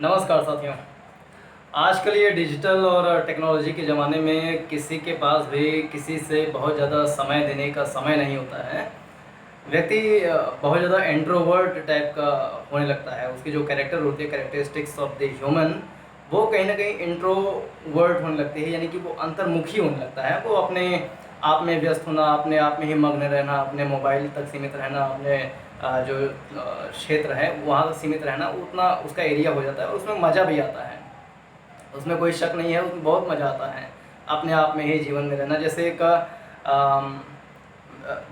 नमस्कार साथियों। आजकल ये डिजिटल और टेक्नोलॉजी के ज़माने में किसी के पास भी किसी से बहुत ज़्यादा समय देने का समय नहीं होता है। व्यक्ति बहुत ज़्यादा इंट्रोवर्ट टाइप का होने लगता है। उसकी जो कैरेक्टर होती है, कैरेक्टरिस्टिक्स ऑफ द ह्यूमन, वो कहीं न कहीं इंट्रोवर्ट होने लगती है, यानी कि वो अंतर्मुखी होने लगता है। वो अपने आप में व्यस्त होना, अपने आप में ही मग्न रहना, अपने मोबाइल तक सीमित रहना, अपने जो क्षेत्र है वहाँ तक सीमित रहना, उतना उसका एरिया हो जाता है और उसमें मज़ा भी आता है। उसमें कोई शक नहीं है, उसमें बहुत मज़ा आता है अपने आप में ही जीवन में रहना। जैसे एक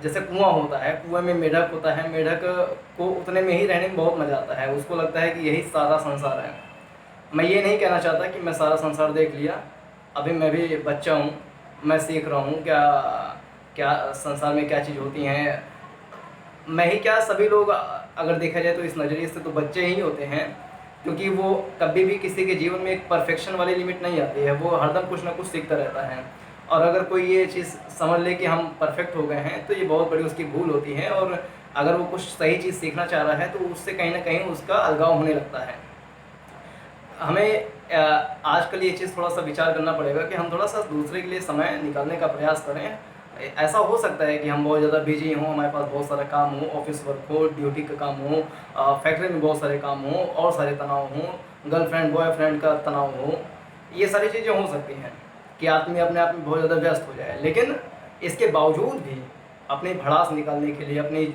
जैसे कुआँ होता है, कुएँ में मेढक होता है, मेढक को उतने में ही रहने में बहुत मज़ा आता है। उसको लगता है कि यही सारा संसार है। मैं ये नहीं कहना चाहता कि मैं सारा संसार देख लिया, अभी मैं भी बच्चा हूँ, मैं सीख रहा हूँ क्या क्या संसार में क्या चीज़ होती हैं। मैं ही क्या, सभी लोग अगर देखा जाए तो इस नज़रिए से तो बच्चे ही होते हैं, क्योंकि वो कभी भी किसी के जीवन में एक परफेक्शन वाली लिमिट नहीं आती है। वो हरदम कुछ ना कुछ सीखता रहता है, और अगर कोई ये चीज़ समझ ले कि हम परफेक्ट हो गए हैं तो ये बहुत बड़ी उसकी भूल होती है। और अगर वो कुछ सही चीज़ सीखना चाह रहा है तो उससे कहीं ना कहीं उसका अलगाव होने लगता है। हमें आजकल ये चीज़ थोड़ा सा विचार करना पड़ेगा कि हम थोड़ा सा दूसरे के लिए समय निकालने का प्रयास करें। ऐसा हो सकता है कि हम बहुत ज़्यादा बिजी हों, हमारे पास बहुत सारा काम हो, ऑफिस वर्क हो, ड्यूटी का काम हो, फैक्ट्री में बहुत सारे काम हो और सारे तनाव हों, गर्लफ्रेंड बॉयफ्रेंड का तनाव हो। ये सारी चीज़ें हो सकती हैं कि आदमी अपने आप में बहुत ज़्यादा व्यस्त हो जाए, लेकिन इसके बावजूद भी अपनी भड़ास निकालने के लिए, अपनी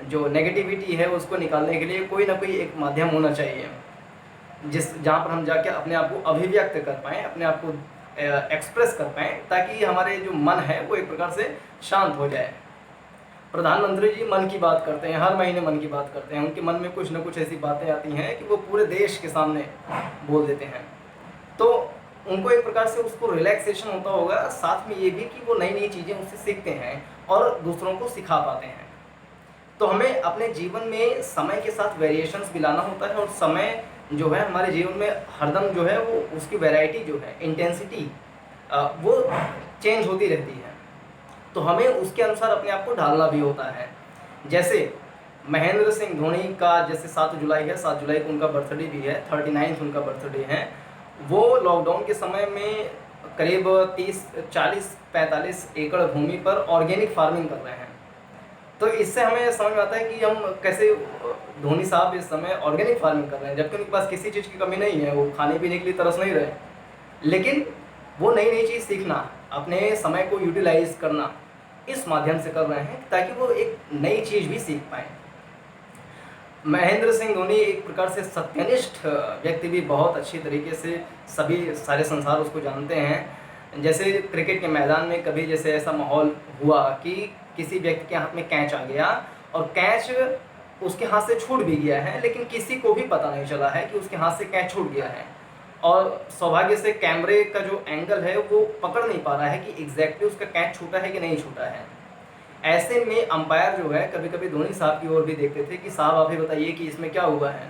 जो नेगेटिविटी है उसको निकालने के लिए कोई ना कोई एक माध्यम होना चाहिए, जहाँ पर हम जाके अपने आप को अभिव्यक्त कर पाएँ, अपने आप को एक्सप्रेस कर पाएँ, ताकि हमारे जो मन है वो एक प्रकार से शांत हो जाए। प्रधानमंत्री जी मन की बात करते हैं, हर महीने मन की बात करते हैं। उनके मन में कुछ ना कुछ ऐसी बातें आती हैं कि वो पूरे देश के सामने बोल देते हैं। तो उनको एक प्रकार से उसको रिलैक्सेशन होता होगा, साथ में ये भी कि वो नई नई चीज़ें उससे सीखते हैं और दूसरों को सिखा पाते हैं। तो हमें अपने जीवन में समय के साथ वेरिएशंस भी लाना होता है, और समय जो है हमारे जीवन में हरदम जो है वो उसकी वैरायटी जो है, इंटेंसिटी वो चेंज होती रहती है। तो हमें उसके अनुसार अपने आप को ढालना भी होता है। जैसे महेंद्र सिंह धोनी का जैसे 7 जुलाई है, 7 जुलाई को उनका बर्थडे भी है, 39th उनका बर्थडे है। वो लॉकडाउन के समय में करीब 30 40 45 एकड़ भूमि पर ऑर्गेनिक फार्मिंग कर रहे हैं। तो इससे हमें समझ में आता है कि हम कैसे धोनी साहब इस समय ऑर्गेनिक फार्मिंग कर रहे हैं, जबकि उनके पास किसी चीज़ की कमी नहीं है, वो खाने पीने के लिए तरस नहीं रहे, लेकिन वो नई नई चीज़ सीखना, अपने समय को यूटिलाइज करना इस माध्यम से कर रहे हैं, ताकि वो एक नई चीज़ भी सीख पाएँ। महेंद्र सिंह धोनी एक प्रकार से सत्यनिष्ठ व्यक्ति भी बहुत अच्छी तरीके से सभी सारे संसार उसको जानते हैं। जैसे क्रिकेट के मैदान में कभी जैसे ऐसा माहौल हुआ कि किसी व्यक्ति के हाथ में कैच आ गया, और कैच उसके हाथ से छूट भी गया है, लेकिन किसी को भी पता नहीं चला है कि उसके हाथ से कैच छूट गया है। और सौभाग्य से कैमरे का जो एंगल है वो पकड़ नहीं पा रहा है कि एग्जैक्टली उसका कैच छूटा है कि नहीं छूटा है। ऐसे में अंपायर जो है कभी कभी धोनी साहब की ओर भी देखते थे कि साहब आप ही बताइए कि इसमें क्या हुआ है।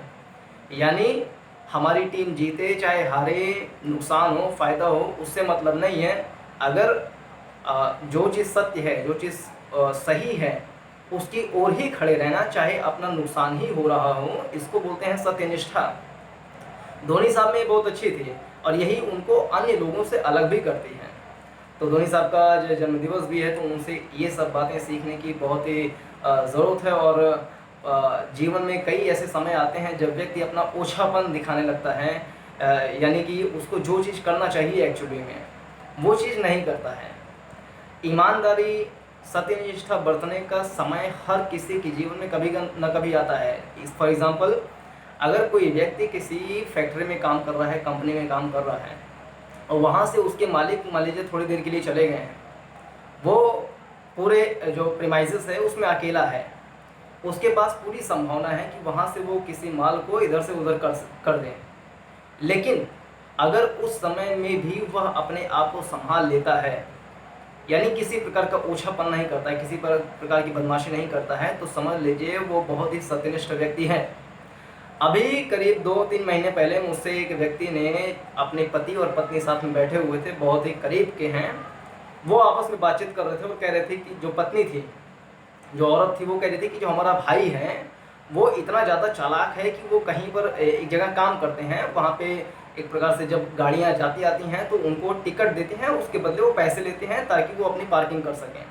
यानी हमारी टीम जीते चाहे हारे, नुकसान हो फ़ायदा हो, उससे मतलब नहीं है। अगर जो चीज़ सत्य है, जो चीज़ सही है, उसकी ओर ही खड़े रहना, चाहे अपना नुकसान ही हो रहा हो, इसको बोलते हैं सत्यनिष्ठा। धोनी साहब में बहुत अच्छी थी, और यही उनको अन्य लोगों से अलग भी करती है। तो धोनी साहब का जो जन्मदिवस भी है, तो उनसे ये सब बातें सीखने की बहुत ही ज़रूरत है। और जीवन में कई ऐसे समय आते हैं जब व्यक्ति अपना ओछापन दिखाने लगता है, यानी कि उसको जो चीज़ करना चाहिए एक्चुअली में वो चीज़ नहीं करता है। ईमानदारी, सत्यनिष्ठा बरतने का समय हर किसी के जीवन में कभी न कभी आता है। फॉर एग्ज़ाम्पल, अगर कोई व्यक्ति किसी फैक्ट्री में काम कर रहा है, कंपनी में काम कर रहा है, और वहाँ से उसके मालिक मान लीजिए थोड़ी देर के लिए चले गए हैं, वो पूरे जो प्रीमाइसेस है उसमें अकेला है, उसके पास पूरी संभावना है कि वहाँ से वो किसी माल को इधर से उधर कर दें। लेकिन अगर उस समय में भी वह अपने आप को संभाल लेता है, यानी किसी प्रकार का ओछापन नहीं करता है, किसी प्रकार की बदमाशी नहीं करता है, तो समझ लीजिए वो बहुत ही सत्यनिष्ठ व्यक्ति है। अभी करीब 2-3 महीने पहले मुझसे एक व्यक्ति ने, अपने पति और पत्नी साथ में बैठे हुए थे, बहुत ही करीब के हैं, वो आपस में बातचीत कर रहे थे और कह रहे थे कि जो पत्नी थी, जो औरत थी, वो कह रही थी कि जो हमारा भाई है वो इतना ज़्यादा चालाक है कि वो कहीं पर एक जगह काम करते हैं, वहाँ पे एक प्रकार से जब गाड़ियाँ जाती आती हैं तो उनको टिकट देते हैं, उसके बदले वो पैसे लेते हैं ताकि वो अपनी पार्किंग कर सकें।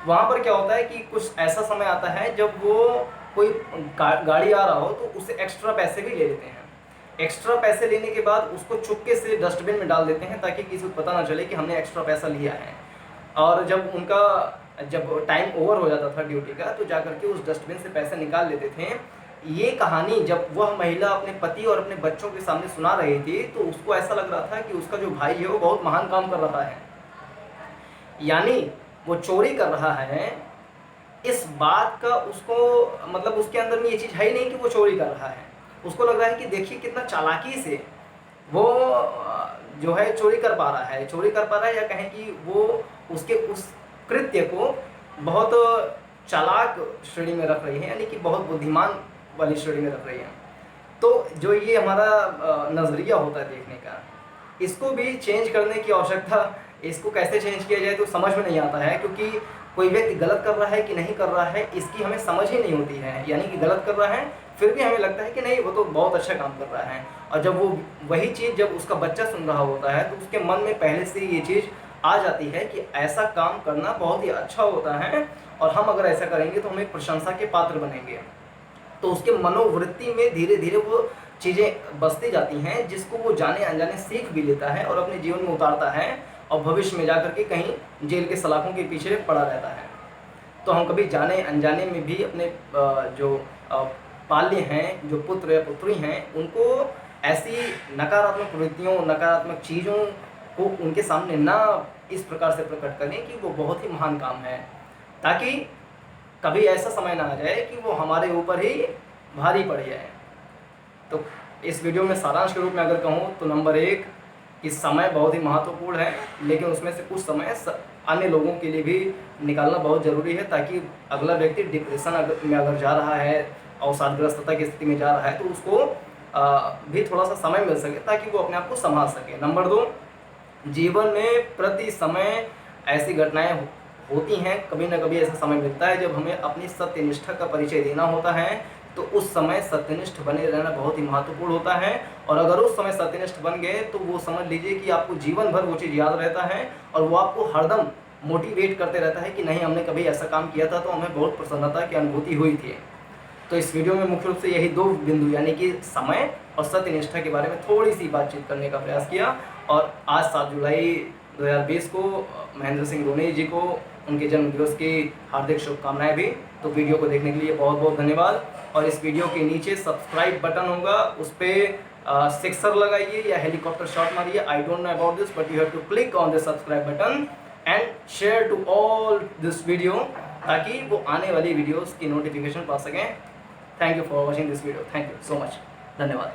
वहाँ पर क्या होता है कि कुछ ऐसा समय आता है जब वो कोई गाड़ी आ रहा हो तो उससे एक्स्ट्रा पैसे भी ले लेते हैं। एक्स्ट्रा पैसे लेने के बाद उसको चुपके से डस्टबिन में डाल देते हैं ताकि किसी को पता ना चले कि हमने एक्स्ट्रा पैसा लिया है। और जब टाइम ओवर हो जाता था ड्यूटी का तो जाकर के उस डस्टबिन से पैसे निकाल लेते थे। ये कहानी जब वह महिला अपने पति और अपने बच्चों के सामने सुना रही थी तो उसको ऐसा लग रहा था कि उसका जो भाई है वो बहुत महान काम कर रहा है, यानी वो चोरी कर रहा है। इस बात का उसको मतलब उसके अंदर में ये चीज़ है ही नहीं कि वो चोरी कर रहा है। उसको लग रहा है कि देखिए कितना चालाकी से वो जो है चोरी कर पा रहा है, या कहें कि वो उसके उस कृत्य को बहुत चालाक श्रेणी में रख रही है, यानी कि बहुत बुद्धिमान वाली श्रेणी में रख रही है। तो जो ये हमारा नज़रिया होता है देखने का, इसको भी चेंज करने की आवश्यकता, इसको कैसे चेंज किया जाए तो समझ में नहीं आता है, क्योंकि कोई व्यक्ति गलत कर रहा है कि नहीं कर रहा है इसकी हमें समझ ही नहीं होती है। यानी कि गलत कर रहा है फिर भी हमें लगता है कि नहीं वो तो बहुत अच्छा काम कर रहा है, और जब वो वही चीज़ जब उसका बच्चा सुन रहा होता है तो उसके मन में पहले से ये चीज़ आ जाती है कि ऐसा काम करना बहुत ही अच्छा होता है और हम अगर ऐसा करेंगे तो हम एक प्रशंसा के पात्र बनेंगे। तो उसके मनोवृत्ति में धीरे धीरे वो चीज़ें बसती जाती हैं, जिसको वो जाने अनजाने सीख भी लेता है और अपने जीवन में उतारता है, और भविष्य में जाकर के कहीं जेल के सलाखों के पीछे पड़ा रहता है। तो हम कभी जाने अनजाने में भी अपने जो पाल्य हैं, जो पुत्र या पुत्री हैं, उनको ऐसी नकारात्मक प्रवृत्तियों, नकारात्मक चीज़ों को उनके सामने ना इस प्रकार से प्रकट करें कि वो बहुत ही महान काम है, ताकि कभी ऐसा समय ना आ जाए कि वो हमारे ऊपर ही भारी पड़ जाए। तो इस वीडियो में सारांश के रूप में अगर कहूँ तो नंबर 1 कि समय बहुत ही महत्वपूर्ण है, लेकिन उसमें से कुछ समय अन्य लोगों के लिए भी निकालना बहुत ज़रूरी है, ताकि अगला व्यक्ति डिप्रेशन में अगर जा रहा है, अवसादग्रस्तता की स्थिति में जा रहा है, तो उसको भी थोड़ा सा समय मिल सके ताकि वो अपने आप को संभाल सके। नंबर 2, जीवन में प्रति समय ऐसी घटनाएं होती हैं, कभी ना कभी ऐसा समय मिलता है जब हमें अपनी सत्यनिष्ठा का परिचय देना होता है, तो उस समय सत्यनिष्ठ बने रहना बहुत ही महत्वपूर्ण होता है। और अगर उस समय सत्यनिष्ठ बन गए तो वो समझ लीजिए कि आपको जीवन भर वो चीज़ याद रहता है और वो आपको हरदम मोटिवेट करते रहता है कि नहीं हमने कभी ऐसा काम किया था तो हमें बहुत प्रसन्नता की अनुभूति हुई थी। तो इस वीडियो में मुख्य रूप से यही 2 बिंदु यानी कि समय और सत्यनिष्ठा के बारे में थोड़ी सी बातचीत करने का प्रयास किया। और आज 7 जुलाई 2020 को महेंद्र सिंह धोनी जी को उनके जन्मदिवस की हार्दिक शुभकामनाएं भी। तो वीडियो को देखने के लिए बहुत बहुत धन्यवाद। और इस वीडियो के नीचे सब्सक्राइब बटन होगा, उस पर सिक्सर लगाइए या हेलीकॉप्टर शॉट मारिए, I don't know about this but you have to click on the subscribe button and share to all this video, ताकि वो आने वाली वीडियोस की नोटिफिकेशन पा सकें। Thank you for watching this video, thank you so much, धन्यवाद।